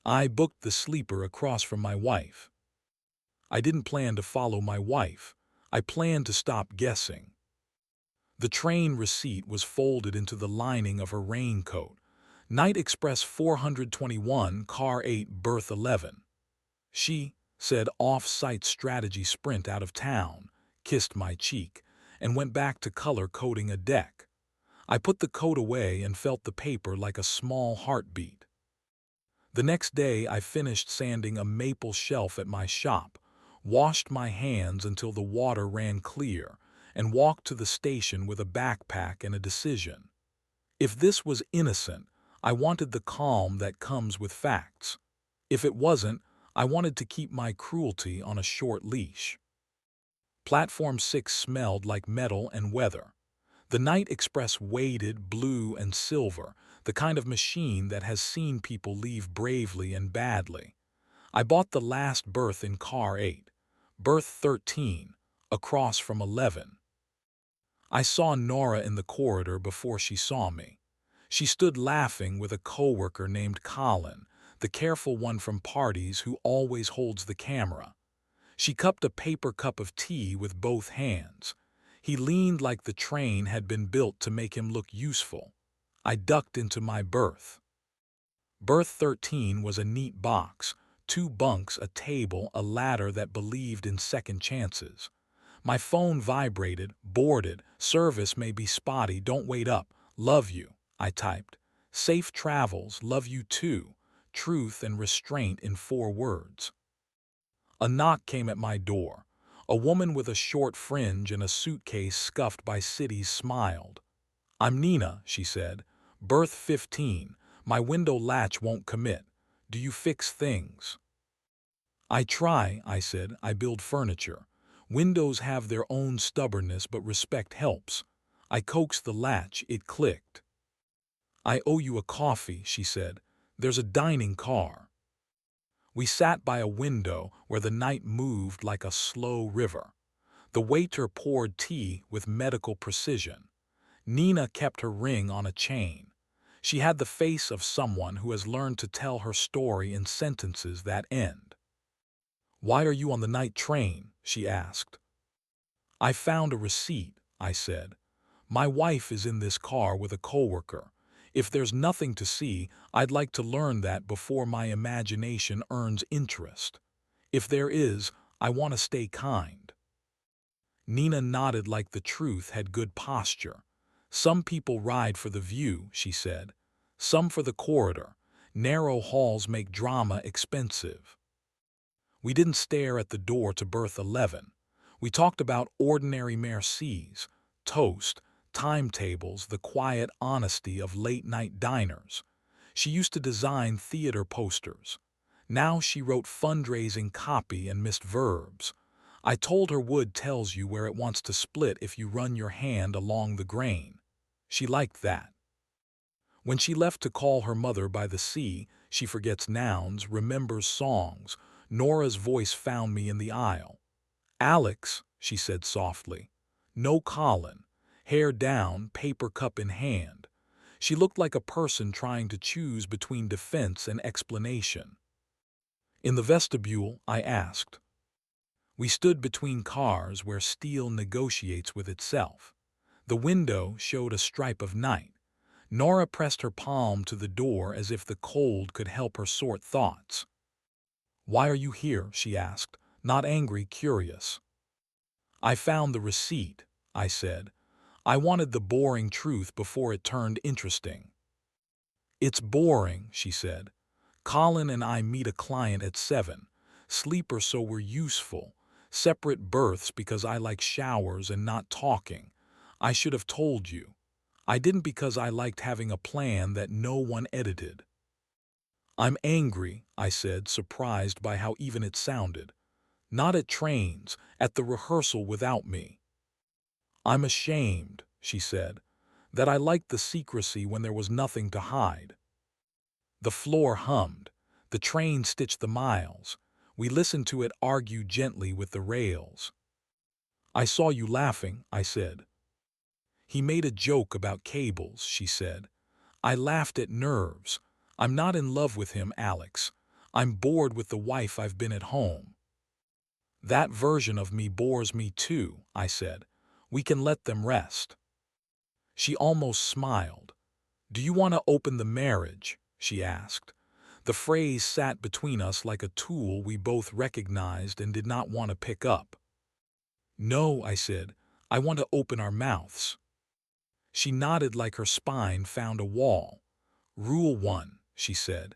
I booked the sleeper across from my wife. I didn't plan to follow my wife. I planned to stop guessing. The train receipt was folded into the lining of her raincoat. Night Express 421, Car 8, Berth 11. She said off-site strategy sprint out of town, kissed my cheek, and went back to color coding a deck. I put the coat away and felt the paper like a small heartbeat. The next day I finished sanding a maple shelf at my shop, washed my hands until the water ran clear, and walked to the station with a backpack and a decision. If this was innocent, I wanted the calm that comes with facts. If it wasn't, I wanted to keep my cruelty on a short leash. Platform 6 smelled like metal and weather. The Night Express waited, blue and silver, the kind of machine that has seen people leave bravely and badly. I bought the last berth in Car 8, berth 13, across from 11. I saw Nora in the corridor before she saw me. She stood laughing with a coworker named Colin, the careful one from parties who always holds the camera. She cupped a paper cup of tea with both hands. He leaned like the train had been built to make him look useful. I ducked into my berth. Berth 13 was a neat box, 2 bunks, a table, a ladder that believed in second chances. My phone vibrated, boarded, service may be spotty, don't wait up, love you, I typed. Safe travels, love you too, truth and restraint in 4 words. A knock came at my door. A woman with a short fringe and a suitcase scuffed by cities smiled. I'm Nina, she said. Berth 15. My window latch won't commit. Do you fix things? I try, I said. I build furniture. Windows have their own stubbornness, but respect helps. I coaxed the latch, it clicked. I owe you a coffee, she said. There's a dining car. We sat by a window where the night moved like a slow river. The waiter poured tea with medical precision. Nina kept her ring on a chain. She had the face of someone who has learned to tell her story in sentences that end. Why are you on the night train? She asked. I found a receipt, I said. My wife is in this car with a coworker. If there's nothing to see, I'd like to learn that before my imagination earns interest. If there is, I want to stay kind. Nina nodded like the truth had good posture. Some people ride for the view, she said. Some for the corridor. Narrow halls make drama expensive. We didn't stare at the door to berth 11. We talked about ordinary mercies, toast, timetables, the quiet honesty of late-night diners. She used to design theater posters. Now she wrote fundraising copy and missed verbs. I told her wood tells you where it wants to split if you run your hand along the grain. She liked that. When she left to call her mother by the sea, she forgets nouns, remembers songs. Nora's voice found me in the aisle. Alex, she said softly. No Colin. Hair down, paper cup in hand. She looked like a person trying to choose between defense and explanation. In the vestibule, I asked. We stood between cars where steel negotiates with itself. The window showed a stripe of night. Nora pressed her palm to the door as if the cold could help her sort thoughts. Why are you here? She asked, not angry, curious. I found the receipt, I said. I wanted the boring truth before it turned interesting. It's boring, she said. Colin and I meet a client at 7. Sleeper so we're useful. Separate berths because I like showers and not talking. I should have told you. I didn't because I liked having a plan that no one edited. I'm angry, I said, surprised by how even it sounded. Not at trains, at the rehearsal without me. I'm ashamed, she said, that I liked the secrecy when there was nothing to hide. The floor hummed. The train stitched the miles. We listened to it argue gently with the rails. I saw you laughing, I said. He made a joke about cables, she said. I laughed at nerves. I'm not in love with him, Alex. I'm bored with the wife I've been at home. That version of me bores me too, I said. We can let them rest. She almost smiled. Do you want to open the marriage? She asked. The phrase sat between us like a tool we both recognized and did not want to pick up. No, I said. I want to open our mouths. She nodded like her spine found a wall. Rule 1, she said.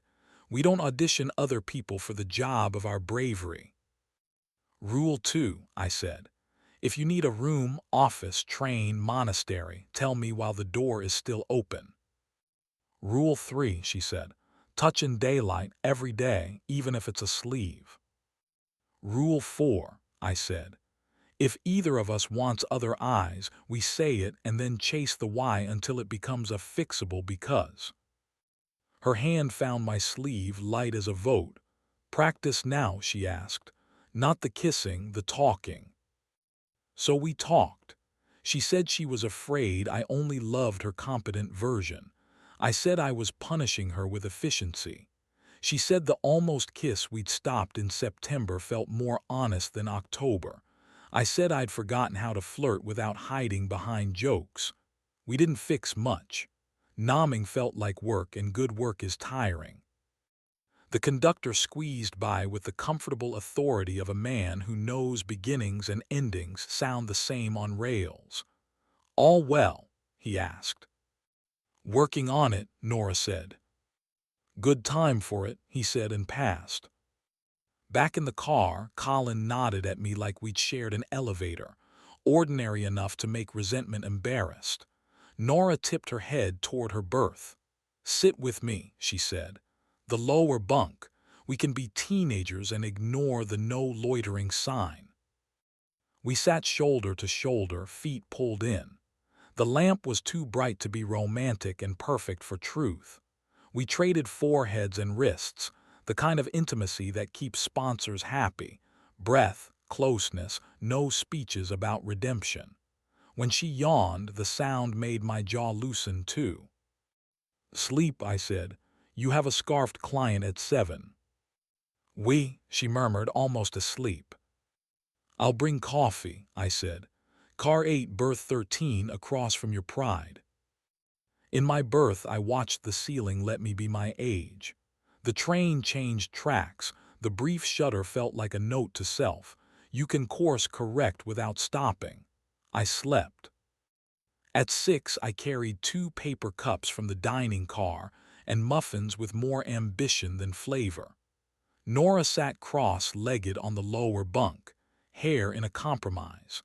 We don't audition other people for the job of our bravery. Rule 2, I said. If you need a room, office, train, monastery, tell me while the door is still open. Rule 3, she said. Touch in daylight every day, even if it's a sleeve. Rule 4, I said. If either of us wants other eyes, we say it and then chase the why until it becomes a fixable because. Her hand found my sleeve light as a vote. Practice now, she asked. Not the kissing, the talking. So we talked. She said she was afraid I only loved her competent version. I said I was punishing her with efficiency. She said the almost kiss we'd stopped in September felt more honest than October. I said I'd forgotten how to flirt without hiding behind jokes. We didn't fix much. Nomming felt like work, and good work is tiring. The conductor squeezed by with the comfortable authority of a man who knows beginnings and endings sound the same on rails. All well? He asked. Working on it, Nora said. Good time for it, he said and passed. Back in the car, Colin nodded at me like we'd shared an elevator, ordinary enough to make resentment embarrassed. Nora tipped her head toward her berth. Sit with me, she said. The lower bunk. We can be teenagers and ignore the no loitering sign. We sat shoulder to shoulder, feet pulled in. The lamp was too bright to be romantic and perfect for truth. We traded foreheads and wrists, the kind of intimacy that keeps sponsors happy. Breath, closeness, no speeches about redemption. When she yawned, the sound made my jaw loosen too. Sleep, I said. You have a scarfed client at 7. Oui, she murmured, almost asleep. I'll bring coffee, I said. Car 8, berth 13, across from your pride. In my berth, I watched the ceiling let me be my age. The train changed tracks. The brief shudder felt like a note to self. You can course correct without stopping. I slept. At 6, I carried 2 paper cups from the dining car and muffins with more ambition than flavor. Nora sat cross-legged on the lower bunk, hair in a compromise.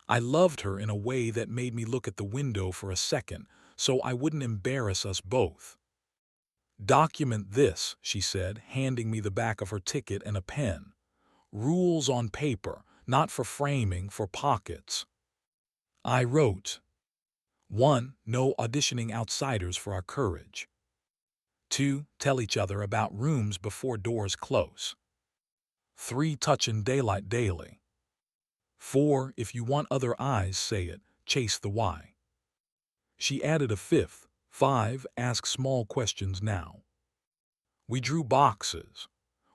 I loved her in a way that made me look at the window for a second, so I wouldn't embarrass us both. Document this, she said, handing me the back of her ticket and a pen. Rules on paper, not for framing, for pockets. I wrote. 1. No auditioning outsiders for our courage. 2. Tell each other about rooms before doors close. 3. Touch in daylight daily. 4. If you want other eyes, say it. Chase the why. She added a 5th. 5. Ask small questions now. We drew boxes.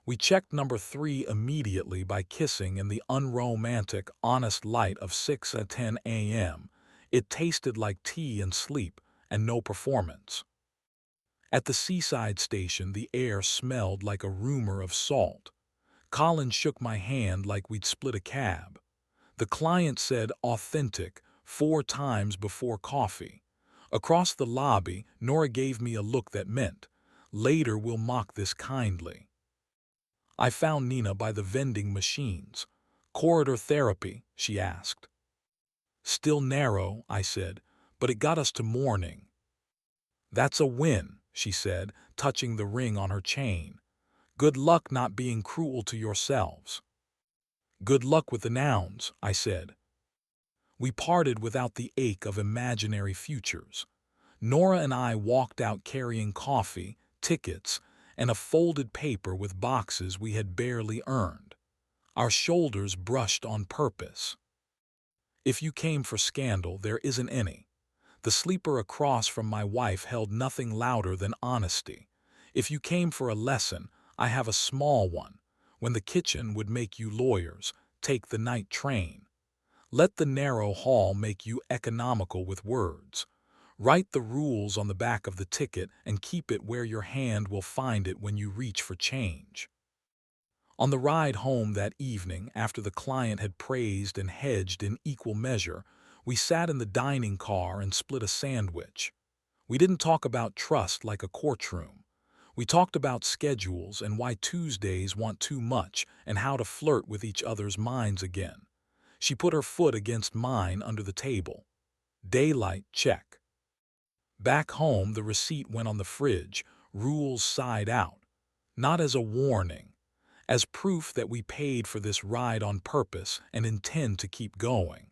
We checked number 3 immediately by kissing in the unromantic, honest light of 6 at 10 a.m. It tasted like tea and sleep, and no performance. At the seaside station, the air smelled like a rumor of salt. Colin shook my hand like we'd split a cab. The client said authentic 4 times before coffee. Across the lobby, Nora gave me a look that meant, later we'll mock this kindly. I found Nina by the vending machines. Corridor therapy, she asked. Still narrow, I said, but it got us to morning. That's a win, she said, touching the ring on her chain. Good luck not being cruel to yourselves. Good luck with the nouns, I said. We parted without the ache of imaginary futures. Nora and I walked out carrying coffee, tickets, and a folded paper with boxes we had barely earned. Our shoulders brushed on purpose. If you came for scandal, there isn't any. The sleeper across from my wife held nothing louder than honesty. If you came for a lesson, I have a small one. When the kitchen would make you lawyers, take the night train. Let the narrow hall make you economical with words. Write the rules on the back of the ticket and keep it where your hand will find it when you reach for change. On the ride home that evening, after the client had praised and hedged in equal measure, we sat in the dining car and split a sandwich. We didn't talk about trust like a courtroom. We talked about schedules and why Tuesdays want too much and how to flirt with each other's minds again. She put her foot against mine under the table. Daylight, check. Back home, the receipt went on the fridge, rules side out. Not as a warning, as proof that we paid for this ride on purpose and intend to keep going.